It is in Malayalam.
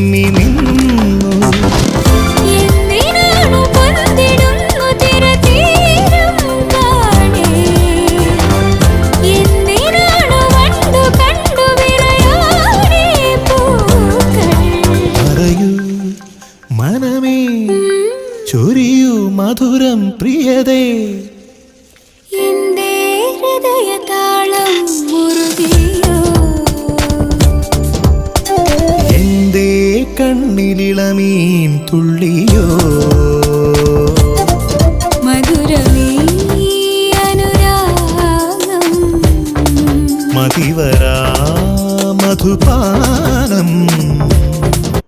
മിന്നി നിന്നു. പറയൂ മനമേ, ചൊരിയൂ മധുരം പ്രിയതേ. എന്റെ ഹൃദയതാളം മുറുകിയോ, എന്റെ കണ്ണിലിളമീൻ തുള്ളിയോ.